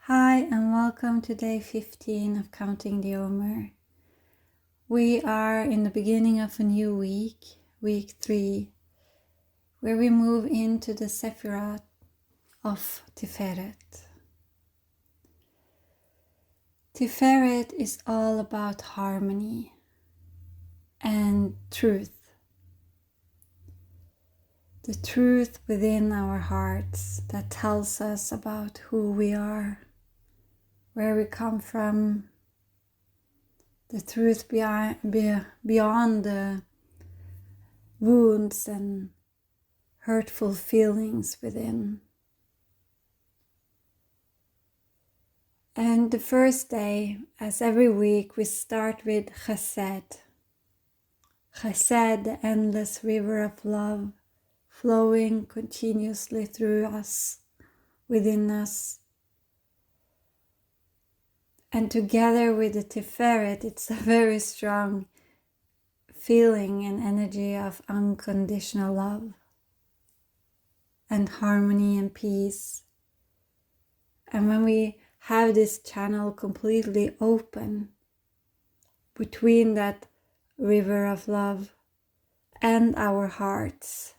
Hi and welcome to day 15 of Counting the Omer. We are in the beginning of a new week, week 3, where we move into the Sephirot of Tiferet. Tiferet is all about harmony and truth. The truth within our hearts that tells us about who we are, where we come from, the truth beyond the wounds and hurtful feelings within. And the first day, as every week, we start with Chesed. Chesed, the endless river of love, flowing continuously through us, within us. And together with the Tiferet, it's a very strong feeling and energy of unconditional love and harmony and peace. And when we have this channel completely open between that river of love and our hearts,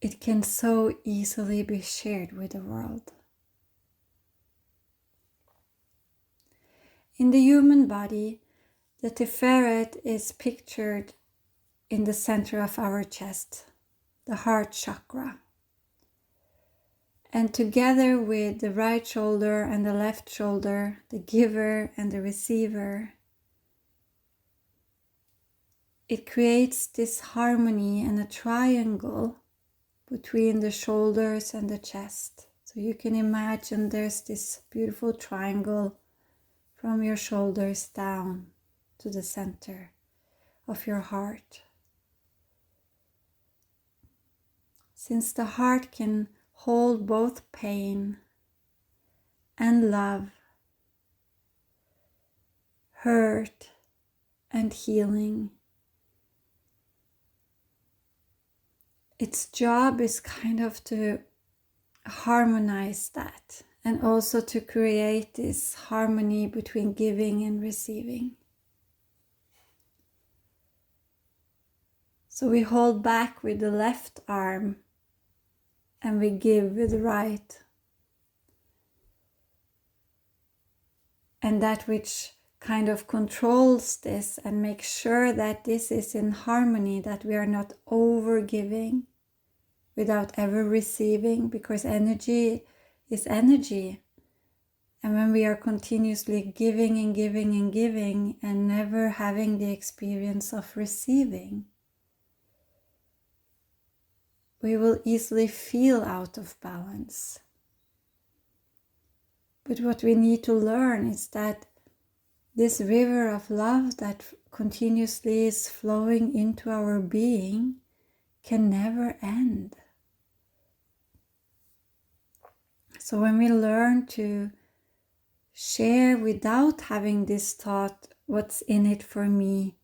it can so easily be shared with the world. In the human body, the Tiferet is pictured in the center of our chest, the heart chakra. And together with the right shoulder and the left shoulder, the giver and the receiver, it creates this harmony and a triangle between the shoulders and the chest. So you can imagine there's this beautiful triangle from your shoulders down to the center of your heart. Since the heart can hold both pain and love, hurt and healing, its job is kind of to harmonize that and also to create this harmony between giving and receiving. So we hold back with the left arm and we give with the right. And that which kind of controls this and makes sure that this is in harmony, that we are not over giving without ever receiving, because energy is energy. And when we are continuously giving and giving and giving and never having the experience of receiving, we will easily feel out of balance. But what we need to learn is that this river of love that continuously is flowing into our being can never end. So when we learn to share without having this thought, what's in it for me?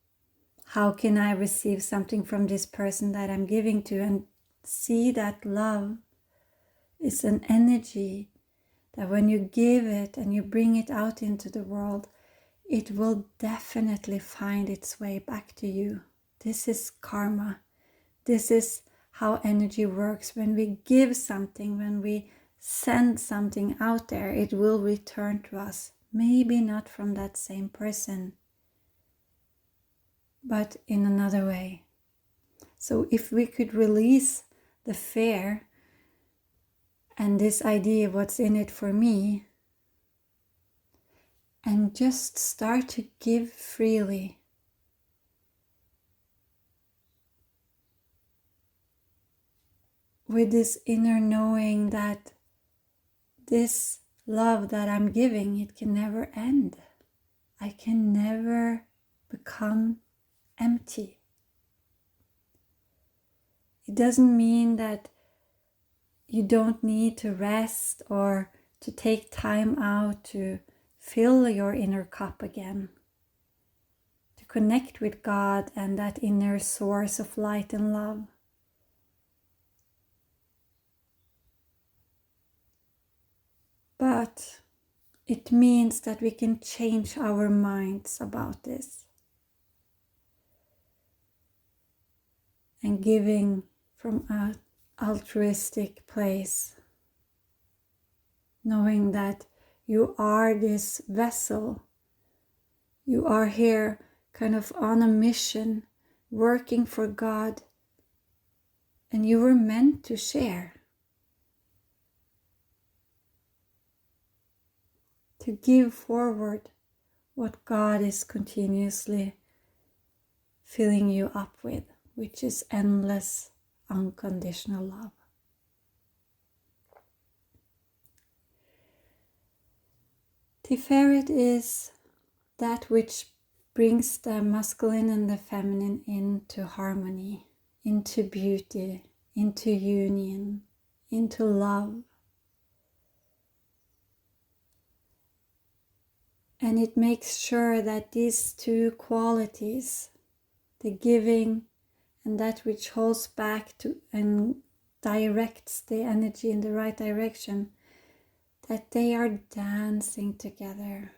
How can I receive something from this person that I'm giving to? And see that love is an energy that when you give it and you bring it out into the world, it will definitely find its way back to you. This is karma. This is how energy works. When we give something, when we send something out there, it will return to us. Maybe not from that same person, but in another way. So if we could release the fear and this idea of what's in it for me, and just start to give freely, with this inner knowing that this love that I'm giving, it can never end. I can never become empty. It doesn't mean that you don't need to rest or to take time out to fill your inner cup again, to connect with God and that inner source of light and love. but it means that we can change our minds about this. And giving from an altruistic place, knowing that you are this vessel, you are here kind of on a mission, working for God, and you were meant to share, to give forward what God is continuously filling you up with, which is endless, unconditional love. Tiferet is that which brings the masculine and the feminine into harmony, into beauty, into union, into love. And it makes sure that these two qualities, the giving and that which holds back to and directs the energy in the right direction, that they are dancing together.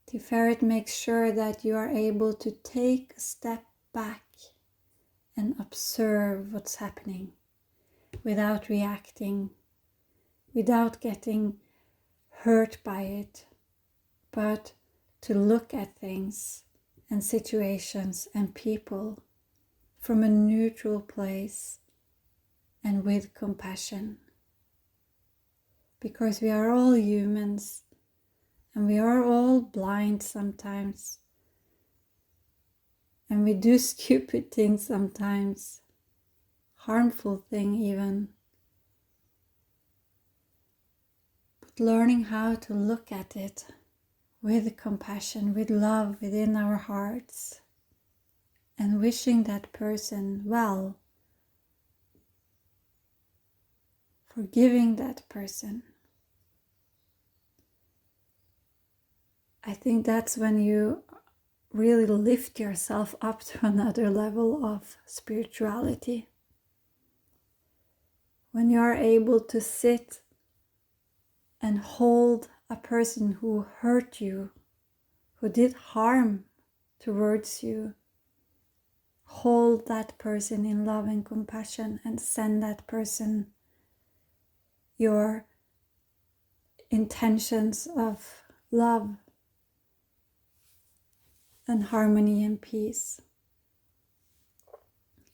Tiferet makes sure that you are able to take a step back and observe what's happening without reacting, without getting hurt by it, but to look at things and situations and people from a neutral place and with compassion. Because we are all humans and we are all blind sometimes, and we do stupid things sometimes, harmful things even. But learning how to look at it with compassion, with love within our hearts, and wishing that person well, forgiving that person. I think that's when you really lift yourself up to another level of spirituality. When you are able to sit and hold a person who hurt you, who did harm towards you, hold that person in love and compassion and send that person your intentions of love and harmony and peace.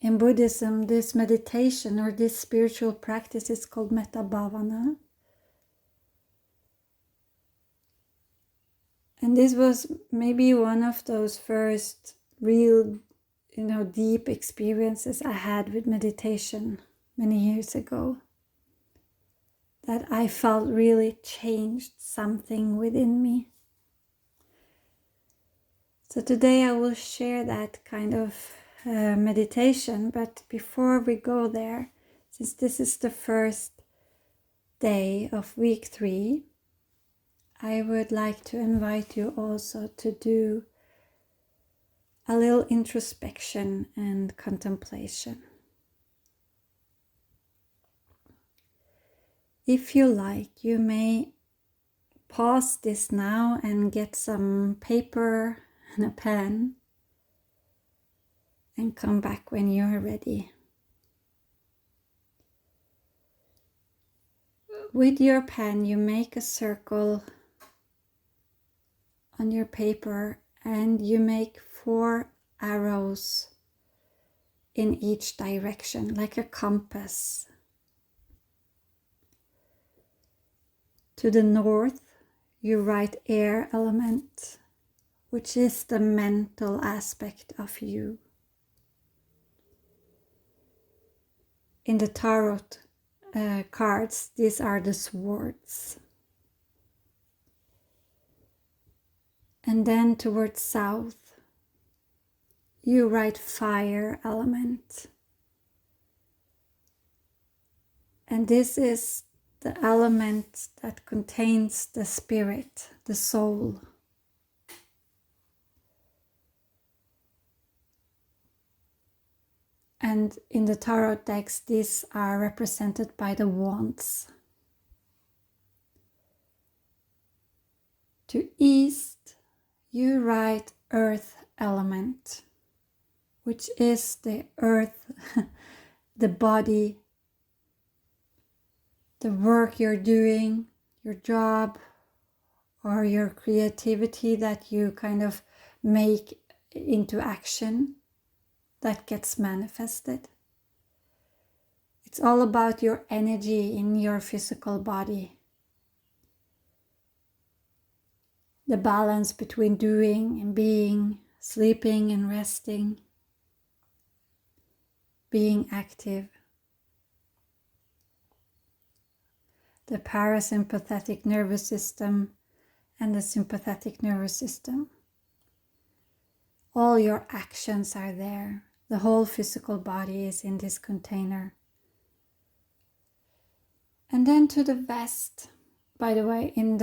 In Buddhism, this meditation or this spiritual practice is called metta bhavana. And this was maybe one of those first real, deep experiences I had with meditation many years ago, that I felt really changed something within me. So today I will share that kind of meditation, but before we go there, since this is the first day of week 3, I would like to invite you also to do a little introspection and contemplation. If you like, you may pause this now and get some paper and a pen and come back when you are ready. With your pen, you make a circle on your paper and you make 4 arrows in each direction, like a compass. To the north, you write air element, which is the mental aspect of you. In the tarot cards, these are the swords. And then towards south, you write fire element. And this is the element that contains the spirit, the soul. And in the tarot decks, these are represented by the wands. To east, you write earth element, which is the earth, the body, the work you're doing, your job, or your creativity that you kind of make into action that gets manifested. It's all about your energy in your physical body. The balance between doing and being, sleeping and resting, being active. The parasympathetic nervous system and the sympathetic nervous system. All your actions are there. The whole physical body is in this container. And then to the west, by the way, in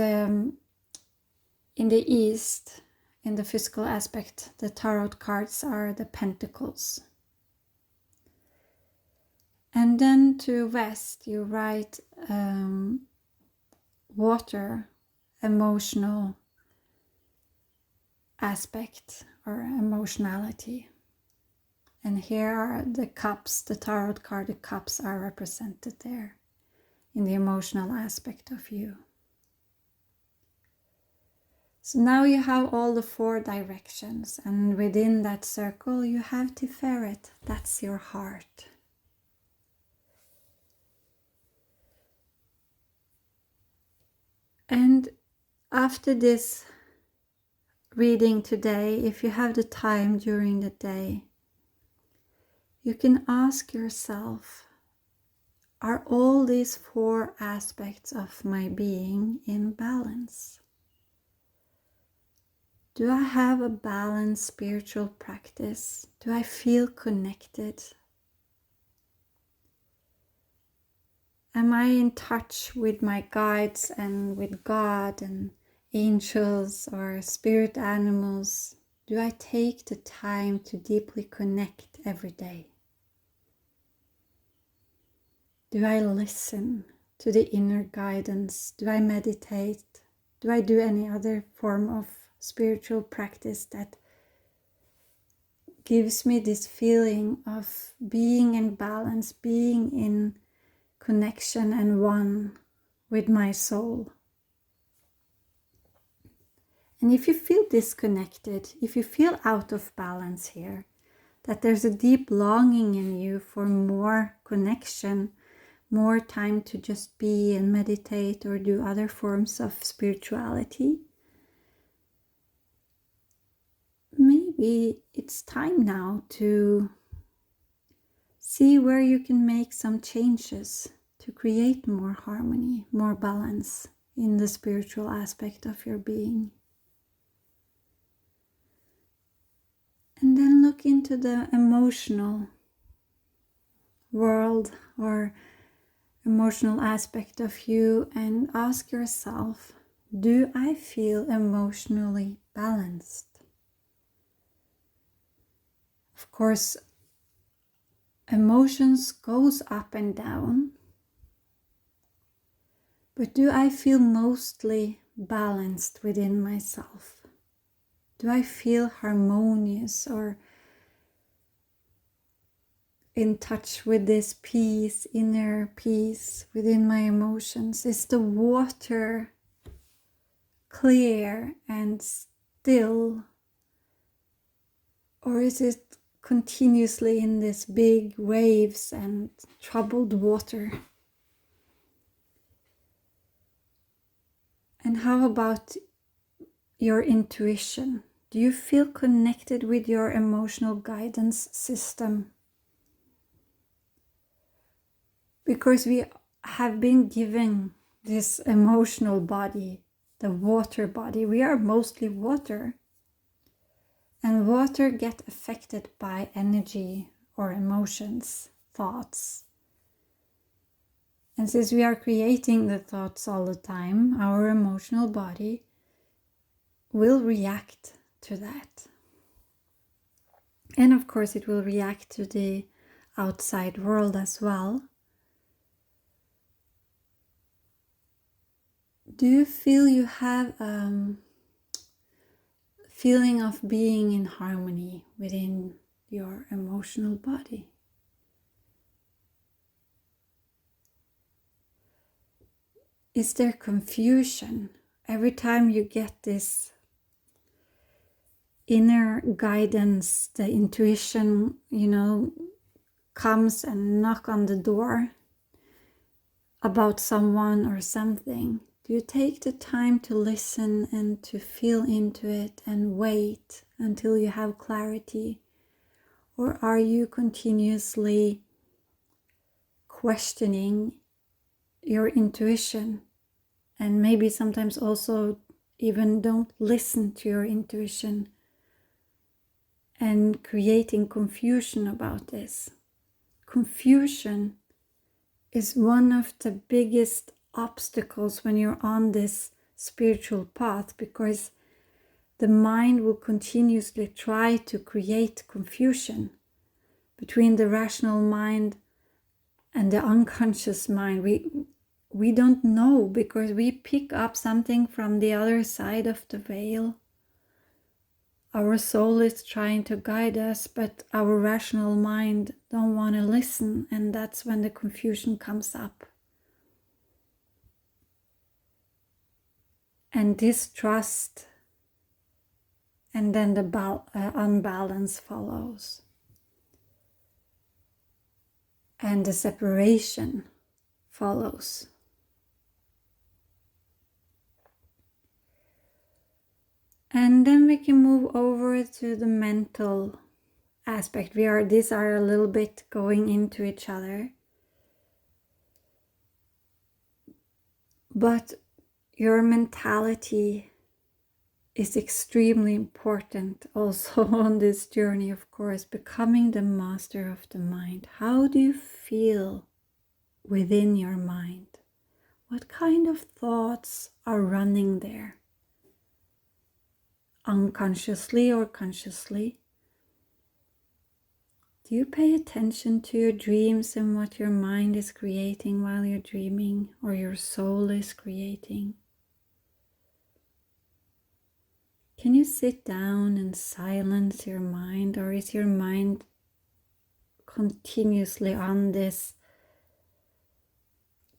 the east, in the physical aspect, the tarot cards are the pentacles. And then to west, you write water, emotional aspect or emotionality. And here are the cups, the tarot card, the cups are represented there in the emotional aspect of you. So now you have all the 4 directions, and within that circle you have Tiferet, that's your heart. And after this reading today, if you have the time during the day, you can ask yourself, are all these 4 aspects of my being in balance? Do I have a balanced spiritual practice? Do I feel connected? Am I in touch with my guides and with God and angels or spirit animals? Do I take the time to deeply connect every day? Do I listen to the inner guidance? Do I meditate? Do I do any other form of spiritual practice that gives me this feeling of being in balance, being in connection and one with my soul? And if you feel disconnected, if you feel out of balance here, that there's a deep longing in you for more connection, more time to just be and meditate or do other forms of spirituality, maybe it's time now to see where you can make some changes to create more harmony, more balance in the spiritual aspect of your being. And then look into the emotional world or emotional aspect of you and ask yourself, do I feel emotionally balanced? Of course, emotions goes up and down, but do I feel mostly balanced within myself? Do I feel harmonious or in touch with this peace, inner peace within my emotions? Is the water clear and still? Or is it continuously in these big waves and troubled water? And how about your intuition? Do you feel connected with your emotional guidance system? Because we have been given this emotional body, the water body. We are mostly water. And water gets affected by energy or emotions, thoughts. And since we are creating the thoughts all the time, our emotional body will react to that. And of course it will react to the outside world as well. Do you feel you have feeling of being in harmony within your emotional body. Is there confusion every time you get this inner guidance, the intuition, comes and knock on the door about someone or something? Do you take the time to listen and to feel into it and wait until you have clarity? Or are you continuously questioning your intuition, and maybe sometimes also even don't listen to your intuition and creating confusion about this? Confusion is one of the biggest obstacles when you're on this spiritual path, because the mind will continuously try to create confusion between the rational mind and the unconscious mind. We don't know, because we pick up something from the other side of the veil. Our soul is trying to guide us, but our rational mind don't want to listen, and that's when the confusion comes up. And distrust, and then the unbalance follows. And the separation follows. And then we can move over to the mental aspect. These are a little bit going into each other. But your mentality is extremely important also on this journey, of course, becoming the master of the mind. How do you feel within your mind? What kind of thoughts are running there? Unconsciously or consciously? Do you pay attention to your dreams and what your mind is creating while you're dreaming, or your soul is creating? Can you sit down and silence your mind, or is your mind continuously on this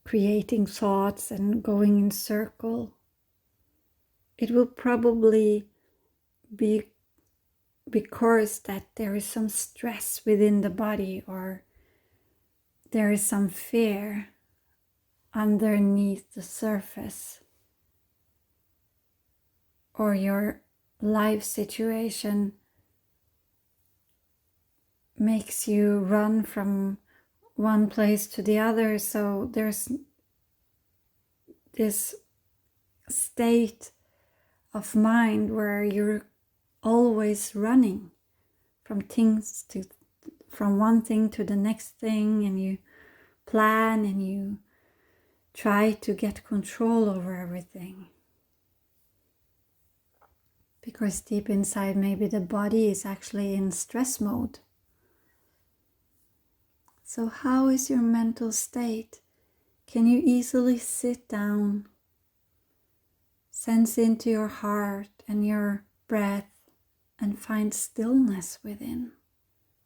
creating thoughts and going in circle? It will probably be because that there is some stress within the body, or there is some fear underneath the surface, or your life situation makes you run from one place to the other. So there's this state of mind where you're always running from one thing to the next thing, and you plan and you try to get control over everything. Because deep inside, maybe the body is actually in stress mode. So how is your mental state? Can you easily sit down, sense into your heart and your breath, and find stillness within,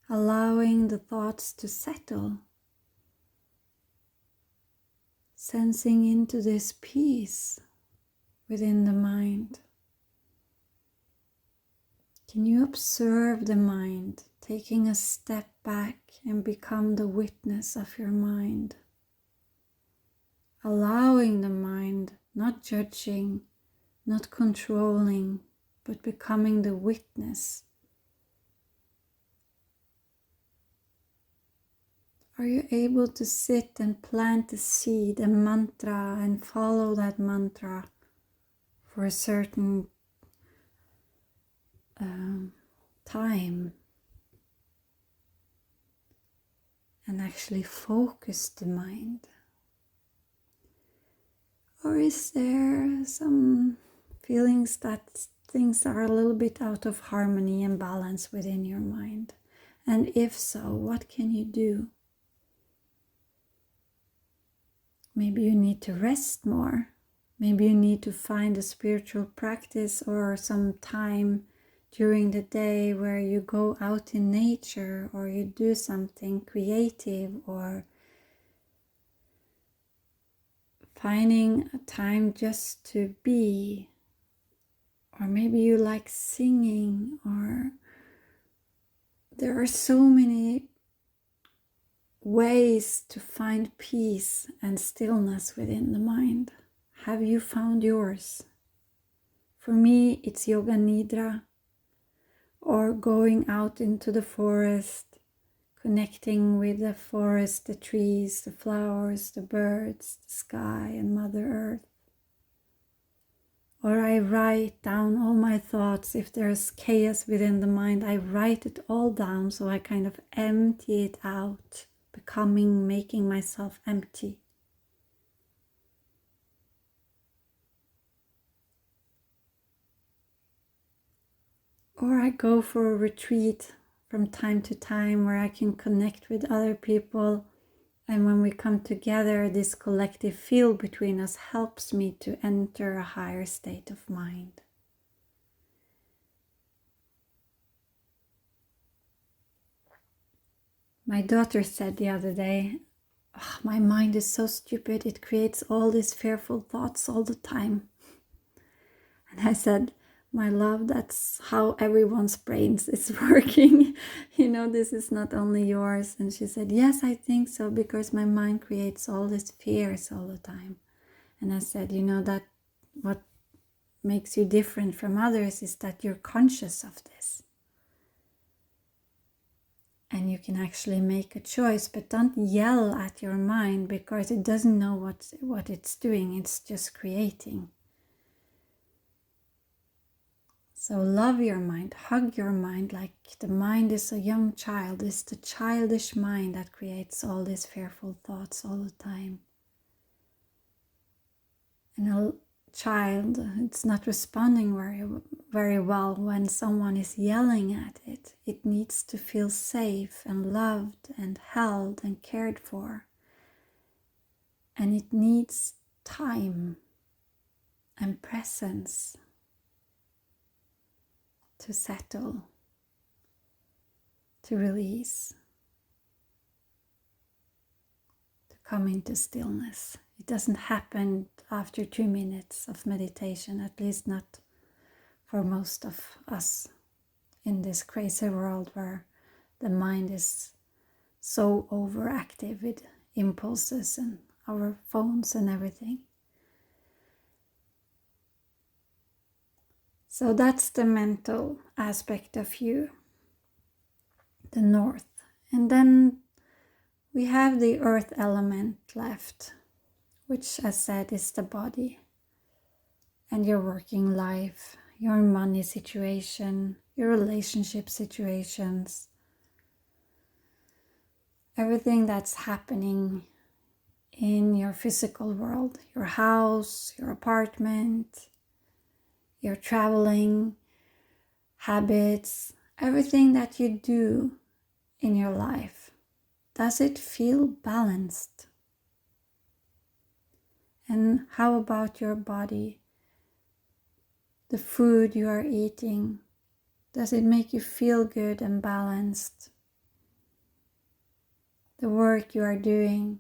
allowing the thoughts to settle, sensing into this peace within the mind? Can you observe the mind, taking a step back and become the witness of your mind? Allowing the mind, not judging, not controlling, but becoming the witness. Are you able to sit and plant a seed, a mantra, and follow that mantra for a certain time, and actually focus the mind? Or is there some feelings that things are a little bit out of harmony and balance within your mind? And if so, what can you do? Maybe you need to rest more. Maybe you need to find a spiritual practice or some time during the day where you go out in nature or you do something creative, or finding a time just to be, or maybe you like singing, or there are so many ways to find peace and stillness within the mind. Have you found yours? For me, it's yoga nidra, or going out into the forest, connecting with the forest, the trees, the flowers, the birds, the sky, and Mother Earth. Or I write down all my thoughts. If there's chaos within the mind, I write it all down, so I kind of empty it out, making myself empty. Or I go for a retreat from time to time where I can connect with other people, and when we come together, this collective field between us helps me to enter a higher state of mind. My daughter said the other day, "Oh, my mind is so stupid, it creates all these fearful thoughts all the time." And I said, "My love, that's how everyone's brains is working. This is not only yours." And she said, "Yes, I think so, because my mind creates all these fears all the time." And I said, that what makes you different from others is that you're conscious of this. And you can actually make a choice, but don't yell at your mind because it doesn't know what it's doing. It's just creating. So love your mind, hug your mind like the mind is a young child. It's the childish mind that creates all these fearful thoughts all the time. And a child, it's not responding very well when someone is yelling at it. It needs to feel safe and loved and held and cared for. And it needs time and presence to settle, to release, to come into stillness. It doesn't happen after 2 minutes of meditation, at least not for most of us in this crazy world where the mind is so overactive with impulses and our phones and everything. So that's the mental aspect of you, the north. And then we have the earth element left, which, as said, is the body and your working life, your money situation, your relationship situations, everything that's happening in your physical world, your house, your apartment, your traveling habits, everything that you do in your life. Does it feel balanced? And how about your body? The food you are eating, does it make you feel good and balanced? The work you are doing,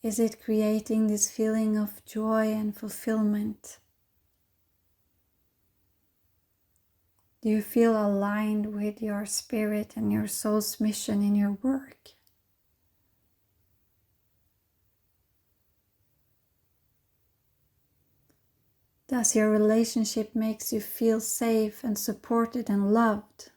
is it creating this feeling of joy and fulfillment? Do you feel aligned with your spirit and your soul's mission in your work? Does your relationship makes you feel safe and supported and loved?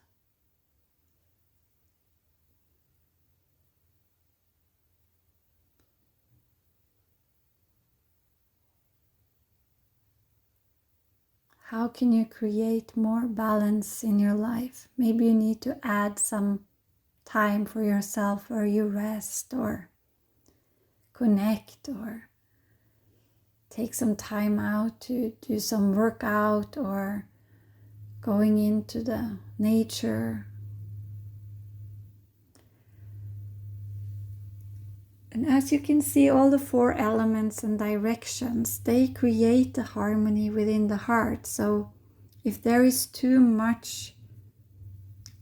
How can you create more balance in your life? Maybe you need to add some time for yourself where you rest or connect or take some time out to do some workout or going into the nature. And as you can see, all the 4 elements and directions, they create the harmony within the heart. So if there is too much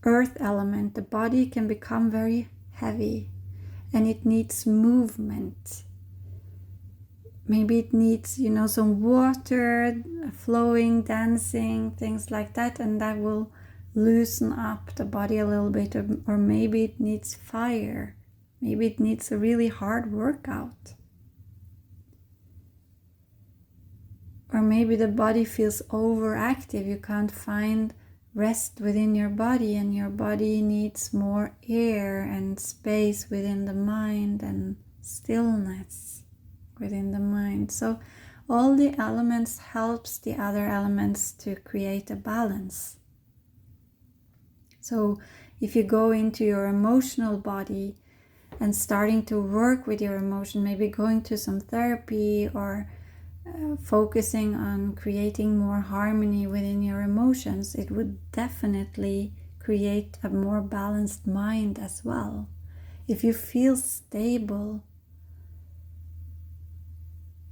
earth element, the body can become very heavy and it needs movement. Maybe it needs, some water flowing, dancing, things like that, and that will loosen up the body a little bit. Or maybe it needs fire. Maybe it needs a really hard workout. Or maybe the body feels overactive. You can't find rest within your body, and your body needs more air and space within the mind and stillness within the mind. So all the elements helps the other elements to create a balance. So if you go into your emotional body and starting to work with your emotion, maybe going to some therapy or focusing on creating more harmony within your emotions, it would definitely create a more balanced mind as well. If you feel stable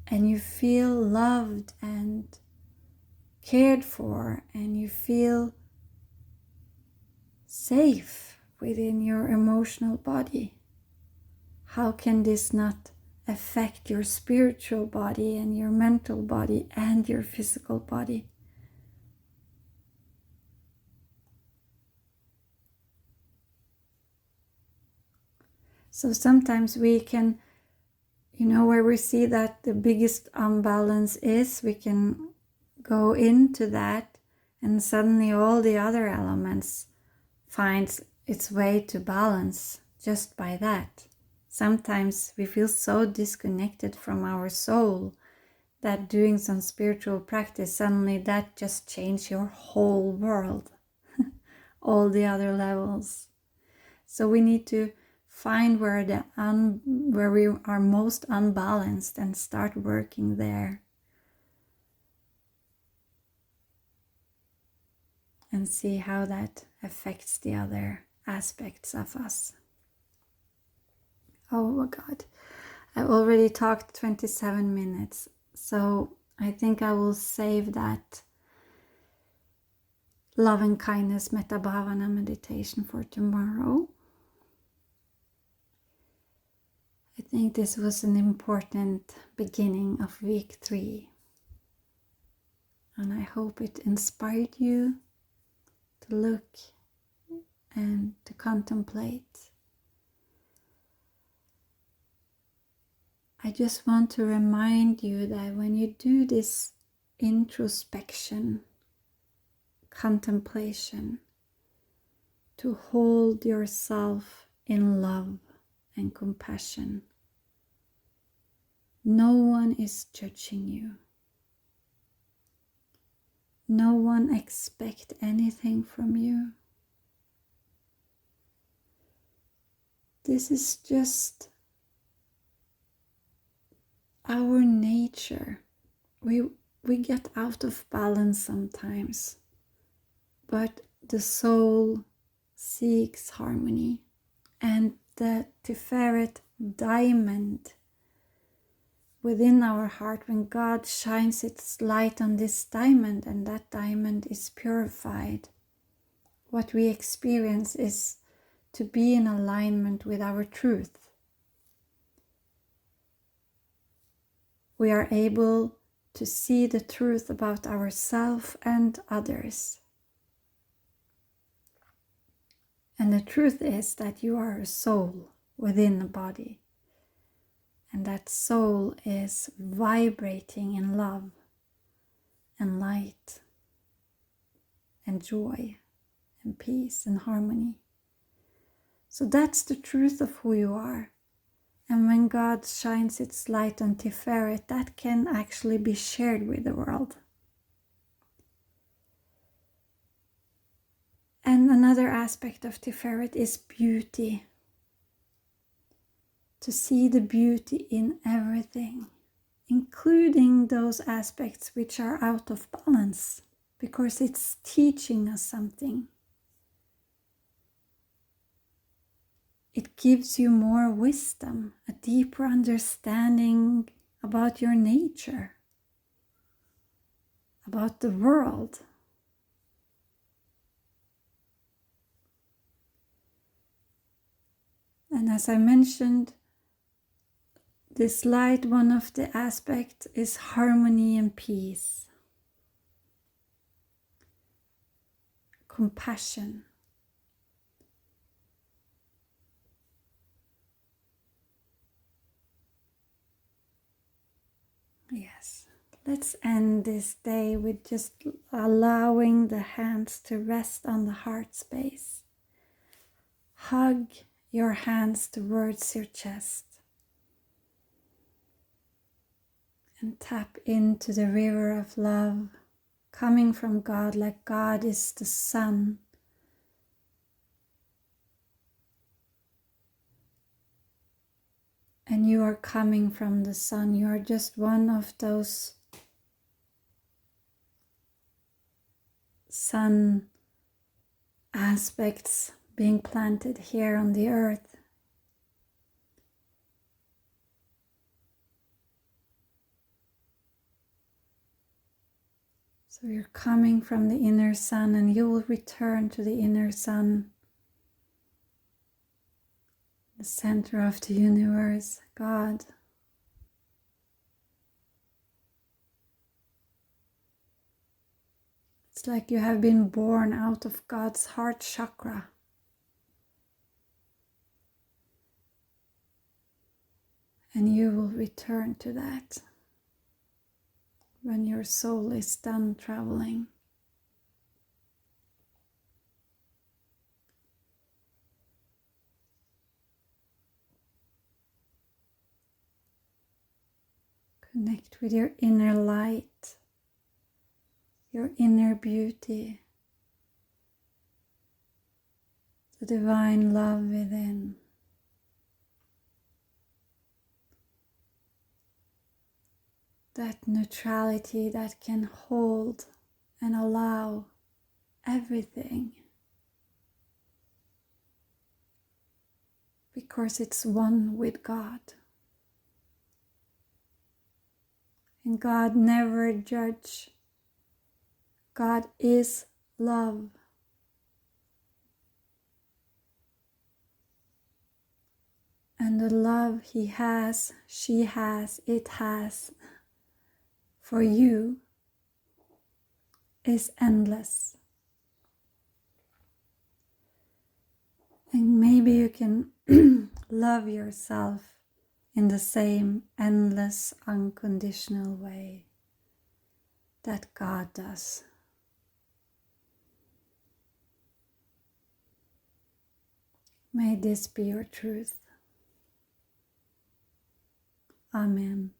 and you feel loved and cared for and you feel safe within your emotional body, how can this not affect your spiritual body and your mental body and your physical body? So sometimes we can, where we see that the biggest imbalance is, we can go into that and suddenly all the other elements finds its way to balance just by that. Sometimes we feel so disconnected from our soul that doing some spiritual practice, suddenly that just changes your whole world, all the other levels. So we need to find where we are most unbalanced and start working there. And see how that affects the other aspects of us. Oh my God, I already talked 27 minutes, so I think I will save that love and kindness Metta Bhavana meditation for tomorrow. I think this was an important beginning of week 3. And I hope it inspired you to look and to contemplate. I just want to remind you that when you do this introspection, contemplation, to hold yourself in love and compassion. No one is judging you. No one expects anything from you. This is just our nature. We get out of balance sometimes, but the soul seeks harmony, and the Tiferet diamond within our heart, when God shines its light on this diamond and that diamond is purified, what we experience is to be in alignment with our truth. We are able to see the truth about ourselves and others. And the truth is that you are a soul within a body. And that soul is vibrating in love and light and joy and peace and harmony. So that's the truth of who you are. And when God shines its light on Tiferet, that can actually be shared with the world. And another aspect of Tiferet is beauty. To see the beauty in everything, including those aspects which are out of balance, because it's teaching us something. It gives you more wisdom, a deeper understanding about your nature, about the world. And as I mentioned, this light, one of the aspects is harmony and peace, compassion. Yes, let's end this day with just allowing the hands to rest on the heart space. Hug your hands towards your chest and tap into the river of love coming from God, like God is the sun. And you are coming from the sun. You are just one of those sun aspects being planted here on the earth. So you're coming from the inner sun, and you will return to the inner sun, the center of the universe, God. It's like you have been born out of God's heart chakra. And you will return to that when your soul is done traveling. Connect with your inner light, your inner beauty, the divine love within. That neutrality that can hold and allow everything. Because it's one with God. And God never judges. God is love. And the love He has, she has, it has for you is endless. And maybe you can love yourself in the same endless, unconditional way that God does. May this be your truth. Amen.